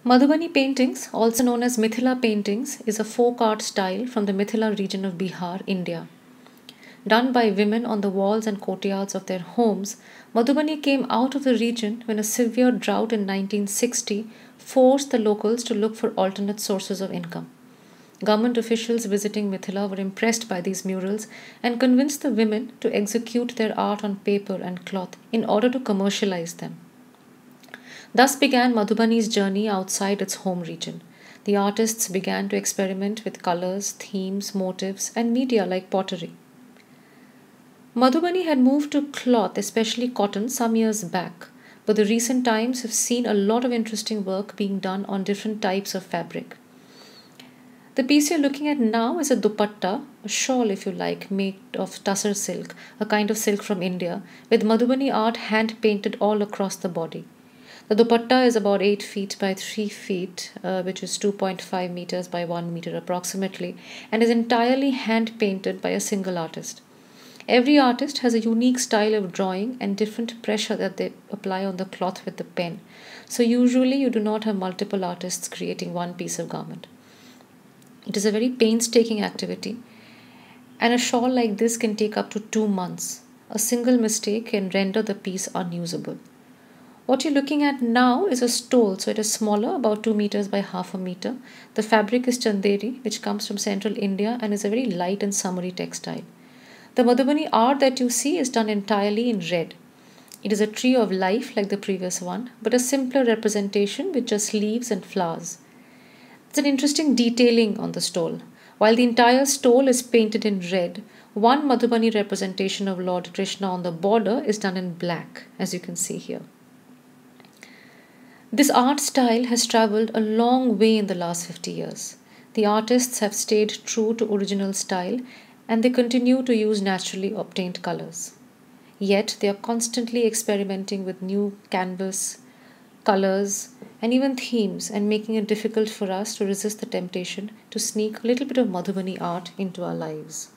Madhubani paintings, also known as Mithila paintings, is a folk art style from the Mithila region of Bihar, India. Done by women on the walls and courtyards of their homes, Madhubani came out of the region when a severe drought in 1960 forced the locals to look for alternate sources of income. Government officials visiting Mithila were impressed by these murals and convinced the women to execute their art on paper and cloth in order to commercialize them. Thus began Madhubani's journey outside its home region. The artists began to experiment with colors, themes, motifs, and media like pottery. Madhubani had moved to cloth, especially cotton, some years back, but the recent times have seen a lot of interesting work being done on different types of fabric. The piece you're looking at now is a dupatta, a shawl if you like, made of tussar silk, a kind of silk from India, with Madhubani art hand painted all across the body. The dupatta is about 8 feet by 3 feet, which is 2.5 meters by 1 meter approximately, and is entirely hand painted by a single artist. Every artist has a unique style of drawing and different pressure that they apply on the cloth with the pen. So usually you do not have multiple artists creating one piece of garment. It is a very painstaking activity, and a shawl like this can take up to 2 months. A single mistake can render the piece unusable. What you're looking at now is a stole, so it is smaller, about 2 meters by half a meter. The fabric is chanderi, which comes from central India and is a very light and summery textile. The Madhubani art that you see is done entirely in red. It is a tree of life like the previous one, but a simpler representation with just leaves and flowers. It's an interesting detailing on the stole. While the entire stole is painted in red, one Madhubani representation of Lord Krishna on the border is done in black, as you can see here. This art style has travelled a long way in the last 50 years. The artists have stayed true to original style and they continue to use naturally obtained colors. Yet they are constantly experimenting with new canvas, colors, and even themes and making it difficult for us to resist the temptation to sneak a little bit of Madhubani art into our lives.